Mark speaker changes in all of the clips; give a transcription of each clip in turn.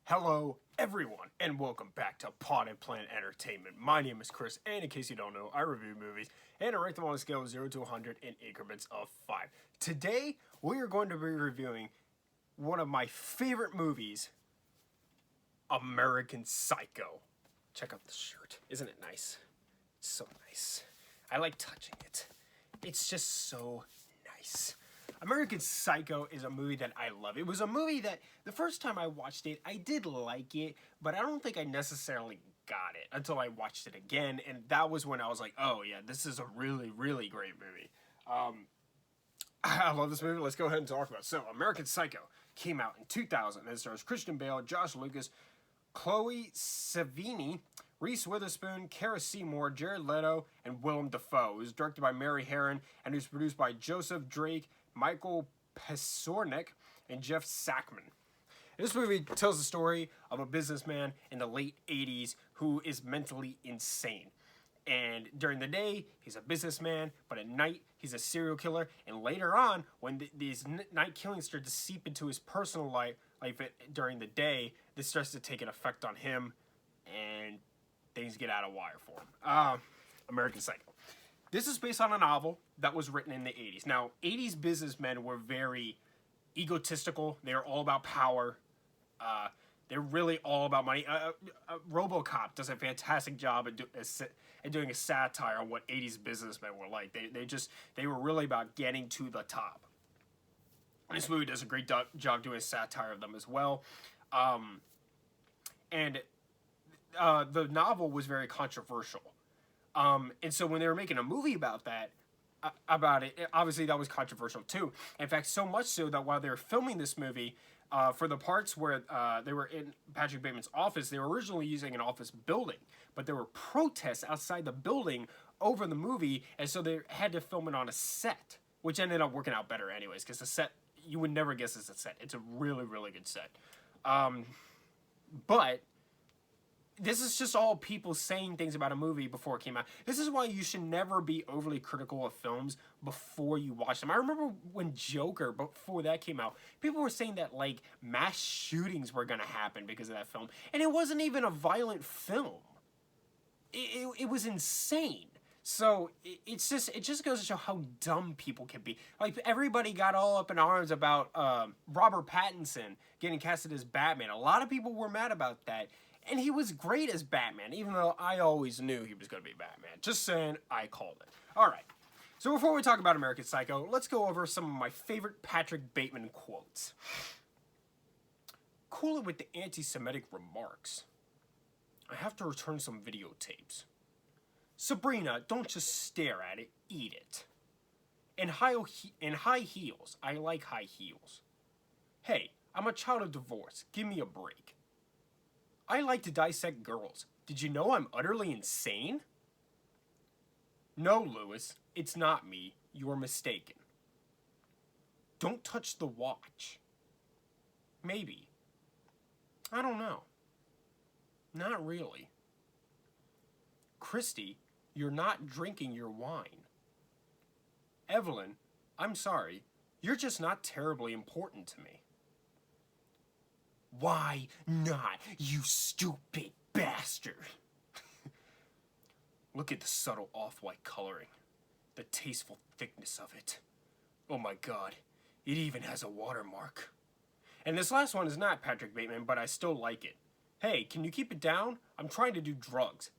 Speaker 1: Hello, everyone, and welcome back to Pod and Plan Entertainment. My name is Chris, and in case you don't know, I review movies, and I rank them on a scale of 0 to 100 in increments of 5. Today, we are going to be reviewing one of my favorite movies, American Psycho. Check out the shirt. Isn't it nice? It's so nice. I like touching it. It's just so nice. American Psycho is a movie that I love. It was a movie that the first time I watched it, I did like it, but I don't think I necessarily got it until I watched it again, and that was when I was like, oh yeah, this is a really, really great movie. I love this movie. Let's go ahead and talk about it. So, American Psycho came out in 2000, and it stars Christian Bale, Josh Lucas, Chloe Sevigny, Reese Witherspoon, Cara Seymour, Jared Leto, and Willem Dafoe. It was directed by Mary Herron, and it was produced by Joseph Drake, Michael Pesornik, and Jeff Sackman. This movie tells the story of a businessman in the late 80s who is mentally insane. And during the day, he's a businessman, but at night, he's a serial killer. And later on, when these night killings start to seep into his personal life during the day, this starts to take an effect on him, and things get out of wire for him. American Psycho. This is based on a novel that was written in the 80s. Now, 80s businessmen were very egotistical. They were all about power. They're really all about money. RoboCop does a fantastic job at doing a satire on what 80s businessmen were like. They were really about getting to the top. This movie does a great job doing a satire of them as well. And the novel was very controversial. And so when they were making a movie about it, obviously that was controversial too. In fact, so much so that while they were filming this movie, for the parts where they were in Patrick Bateman's office, they were originally using an office building, but there were protests outside the building over the movie, and so they had to film it on a set, which ended up working out better anyways, because the set, you would never guess it's a set. It's a really, really good set. But this is just all people saying things about a movie before it came out. This is why you should never be overly critical of films before you watch them. I remember when Joker, before that came out, people were saying that, like, mass shootings were going to happen because of that film. And it wasn't even a violent film. It was insane. So, it just goes to show how dumb people can be. Like, everybody got all up in arms about Robert Pattinson getting casted as Batman. A lot of people were mad about that. And he was great as Batman, even though I always knew he was going to be Batman. Just saying, I called it. All right. So before we talk about American Psycho, let's go over some of my favorite Patrick Bateman quotes. Cool it with the anti-Semitic remarks. I have to return some videotapes. Sabrina, don't just stare at it, eat it. In high heels, I like high heels. Hey, I'm a child of divorce. Give me a break. I like to dissect girls. Did you know I'm utterly insane? No, Lewis, it's not me. You're mistaken. Don't touch the watch. Maybe. I don't know. Not really. Christy, you're not drinking your wine. Evelyn, I'm sorry. You're just not terribly important to me. Why not, you stupid bastard? Look at the subtle off-white coloring. The tasteful thickness of it. Oh my god, it even has a watermark. And this last one is not Patrick Bateman, but I still like it. Hey, can you keep it down? I'm trying to do drugs.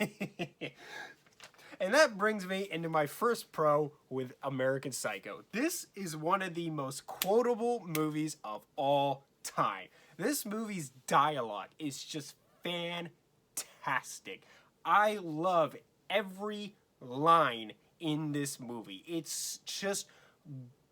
Speaker 1: And that brings me into my first pro with American Psycho. This is one of the most quotable movies of all time. This movie's dialogue is just fantastic. I love every line in this movie. It's just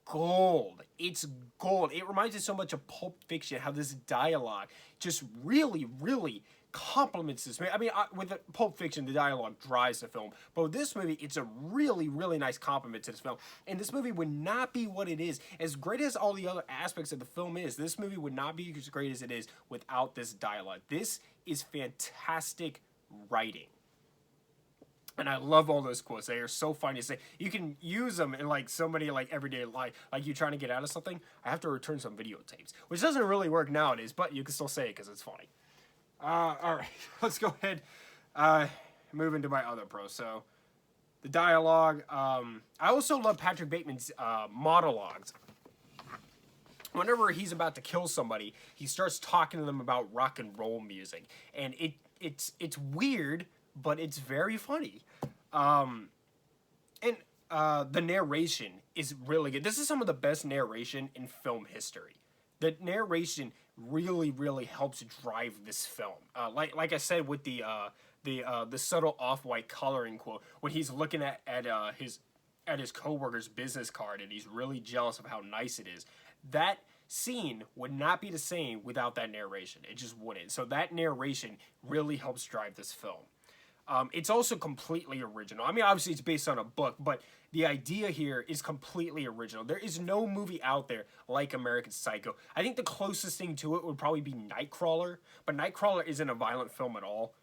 Speaker 1: gold. It's gold. It reminds me so much of Pulp Fiction, how this dialogue just really, really complements this movie. I mean, with Pulp Fiction, the dialogue drives the film, but with this movie, it's a really, really nice compliment to this film. And this movie would not be what it is, as great as all the other aspects of the film is. This movie would not be as great as it is without this dialogue. This is fantastic writing. And I love all those quotes. They are so funny. Say you can use them in like so many like everyday life. Like you trying to get out of something, I have to return some videotapes, which doesn't really work nowadays, but you can still say it because it's funny. All right, let's go ahead. Move into my other pros. So the dialogue. I also love Patrick Bateman's monologues. Whenever he's about to kill somebody, he starts talking to them about rock and roll music, and it's weird, but it's very funny. And the narration is really good. This is some of the best narration in film history. The narration really, really helps drive this film. Like I said with the subtle off-white coloring quote, when he's looking at his coworker's business card and he's really jealous of how nice it is. That scene would not be the same without that narration. It just wouldn't. So that narration really helps drive this film. It's also completely original. I mean, obviously it's based on a book, but the idea here is completely original. There is no movie out there like American Psycho. I think the closest thing to it would probably be Nightcrawler, but Nightcrawler isn't a violent film at all.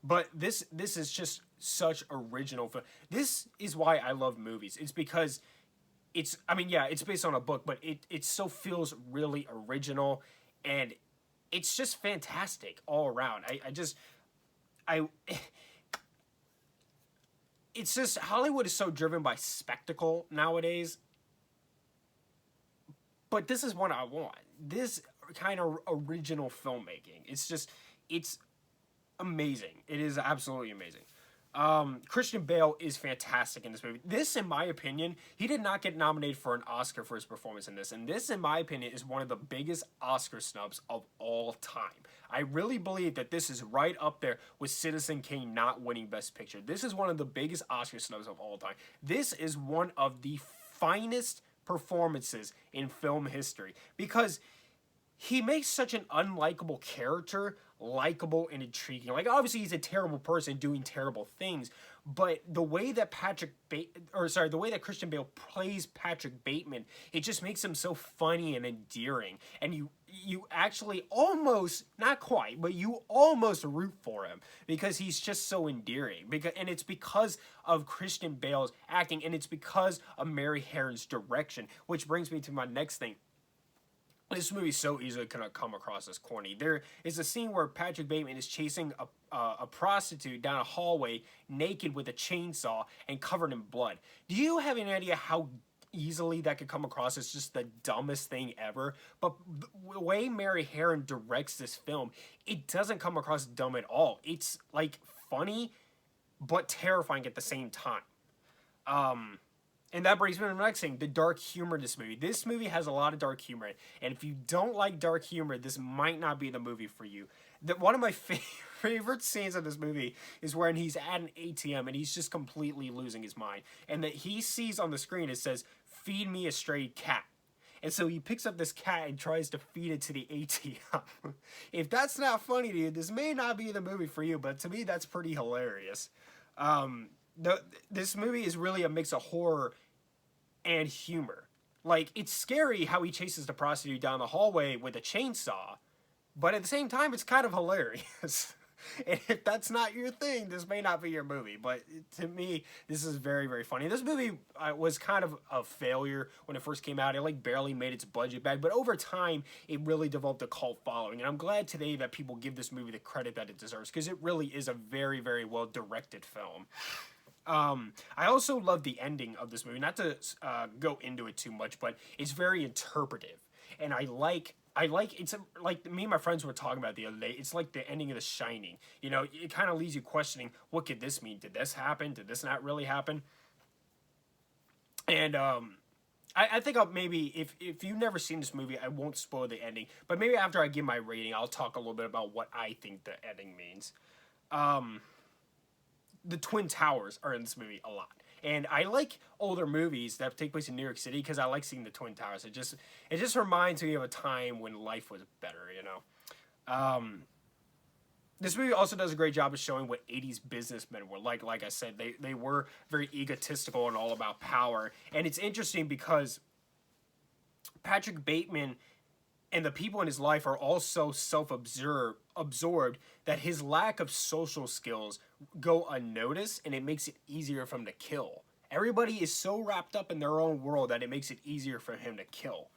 Speaker 1: But this is just such original film. This is why I love movies. It's because it's based on a book, but it so feels really original, and it's just fantastic all around. It's just Hollywood is so driven by spectacle nowadays. But this is what I want. This kind of original filmmaking. It's amazing. It is absolutely amazing. Christian Bale is fantastic in this movie. This, in my opinion, he did not get nominated for an Oscar for his performance in this. And this, in my opinion, is one of the biggest Oscar snubs of all time. I really believe that this is right up there with Citizen Kane not winning Best Picture. This is one of the biggest Oscar snubs of all time. This is one of the finest performances in film history because he makes such an unlikable character likable and intriguing. Like, obviously he's a terrible person doing terrible things, but the way that the way that Christian Bale plays Patrick Bateman, it just makes him so funny and endearing. And you actually almost, not quite, but you almost root for him because he's just so endearing. And it's because of Christian Bale's acting, and it's because of Mary Herron's direction, which brings me to my next thing. This movie is so easily gonna come across as corny. There is a scene where Patrick Bateman is chasing a prostitute down a hallway naked with a chainsaw and covered in blood. Do you have any idea how easily that could come across as just the dumbest thing ever? But the way Mary Herron directs this film, it doesn't come across dumb at all. It's like funny but terrifying at the same time. And that brings me to the next thing, the dark humor in this movie. This movie has a lot of dark humor in it. And if you don't like dark humor, this might not be the movie for you. One of my favorite scenes in this movie is when he's at an ATM and he's just completely losing his mind. And that he sees on the screen, it says, "Feed me a stray cat." And so he picks up this cat and tries to feed it to the ATM. If that's not funny to you, this may not be the movie for you, but to me, that's pretty hilarious. This movie is really a mix of horror and humor. Like, it's scary how he chases the prostitute down the hallway with a chainsaw, but at the same time, it's kind of hilarious. And if that's not your thing, this may not be your movie. But to me, this is very, very funny. This movie was kind of a failure when it first came out. It like barely made its budget back. But over time, it really developed a cult following. And I'm glad today that people give this movie the credit that it deserves, because it really is a very, very well-directed film. I also love the ending of this movie. Not to go into it too much, but it's very interpretive. And I like like me and my friends were talking about it the other day. It's like the ending of The Shining. You know, it kind of leaves you questioning, what could this mean? Did this happen? Did this not really happen? And I think I'll maybe, if you've never seen this movie, I won't spoil the ending. But maybe after I give my rating, I'll talk a little bit about what I think the ending means. The Twin Towers are in this movie a lot. And I like older movies that take place in New York City because I like seeing the Twin Towers. It just reminds me of a time when life was better, you know. This movie also does a great job of showing what 80s businessmen were like. Like I said, they were very egotistical and all about power. And it's interesting because Patrick Bateman and the people in his life are all so absorbed that his lack of social skills go unnoticed, and it makes it easier for him to kill. Everybody is so wrapped up in their own world that it makes it easier for him to kill.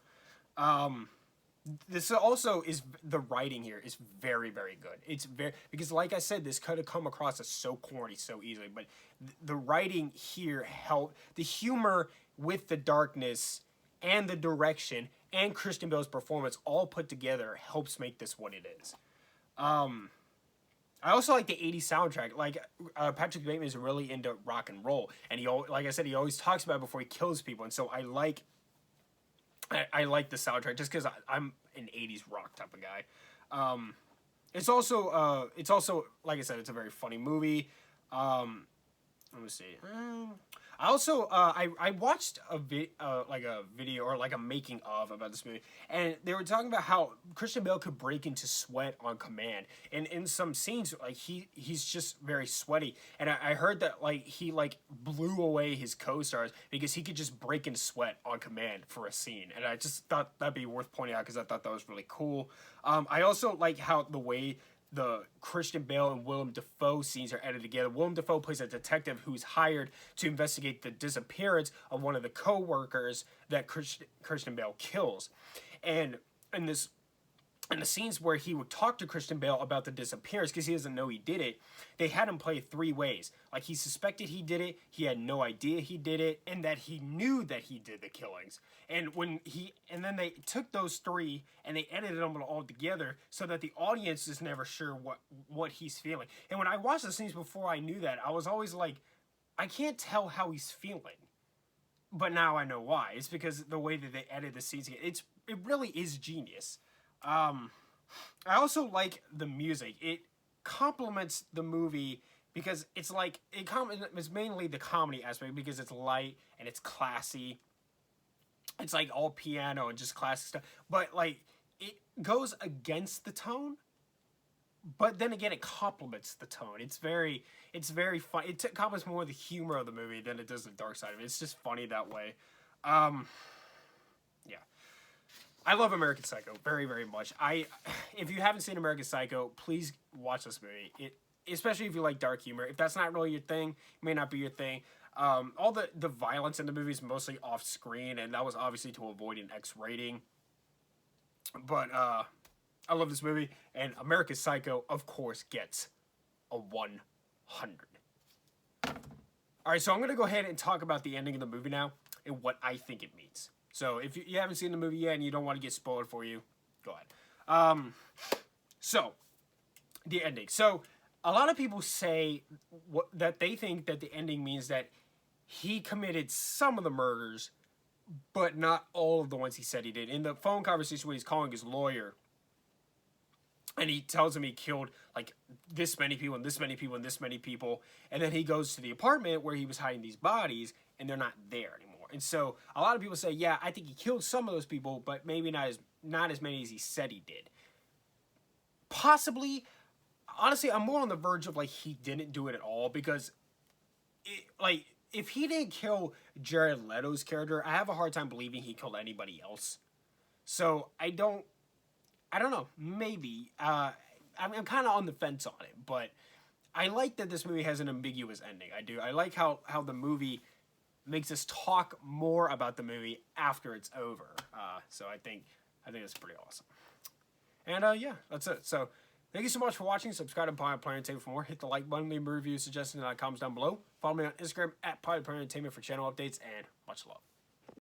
Speaker 1: This also is, the writing here is very, very good. It's very, because like I said, this could have come across as so corny so easily, but the writing here helped. The humor with the darkness and the direction and Christian Bale's performance all put together helps make this what it is. I also like the 80s soundtrack. Like, Patrick Bateman is really into rock and roll, and like I said, he always talks about it before he kills people, and so I like the soundtrack just because I'm an 80s rock type of guy. It's also like I said, it's a very funny movie. Let me see. I also I watched a video or like a making of about this movie, and they were talking about how Christian Bale could break into sweat on command, and in some scenes like he's just very sweaty, and I heard that like he like blew away his co-stars because he could just break into sweat on command for a scene, and I just thought that'd be worth pointing out because I thought that was really cool. I also like how the way the Christian Bale and Willem Dafoe scenes are edited together. Willem Dafoe plays a detective who's hired to investigate the disappearance of one of the co-workers that Christian Bale kills. And in the scenes where he would talk to Christian Bale about the disappearance, because he doesn't know he did it, they had him play 3 ways. Like, he suspected he did it, he had no idea he did it, and that he knew that he did the killings. And then they took those 3 and they edited them all together so that the audience is never sure what he's feeling. And when I watched the scenes before I knew that, I was always like, I can't tell how he's feeling. But now I know why. It's because the way that they edit the scenes, it really is genius. I also like the music. It complements the movie because it's like it's mainly the comedy aspect because it's light and it's classy. It's like all piano and just classic stuff, but like it goes against the tone. But then again, it complements the tone. It's very fun. It complements more the humor of the movie than it does the dark side of it. It's just funny that way. Yeah. I love American Psycho very, very much. If you haven't seen American Psycho, please watch this movie. Especially if you like dark humor. If that's not really your thing, it may not be your thing. All the violence in the movie is mostly off screen, and that was obviously to avoid an X rating. But I love this movie, and American Psycho, of course, gets a 100. All right, so I'm gonna go ahead and talk about the ending of the movie now and what I think it means. So if you haven't seen the movie yet and you don't want to get spoiled for you, go ahead. So the ending. So a lot of people say that they think that the ending means that he committed some of the murders, but not all of the ones he said he did. In the phone conversation when he's calling his lawyer, and he tells him he killed like this many people and this many people and this many people, and then he goes to the apartment where he was hiding these bodies, and they're not there anymore. And so a lot of people say, yeah, I think he killed some of those people, but maybe not as many as he said he did. Possibly, honestly, I'm more on the verge of like he didn't do it at all, because if he didn't kill Jared Leto's character, I have a hard time believing he killed anybody else. So I don't know. Maybe I'm kind of on the fence on it, but I like that this movie has an ambiguous ending. I do. I like how the movie makes us talk more about the movie after it's over. So I think that's pretty awesome. And yeah, that's it. So thank you so much for watching. Subscribe to Pilot Player Entertainment for more. Hit the like button, leave a review, suggestions, and comments down below. Follow me on Instagram at Pilot Player Entertainment for channel updates, and much love.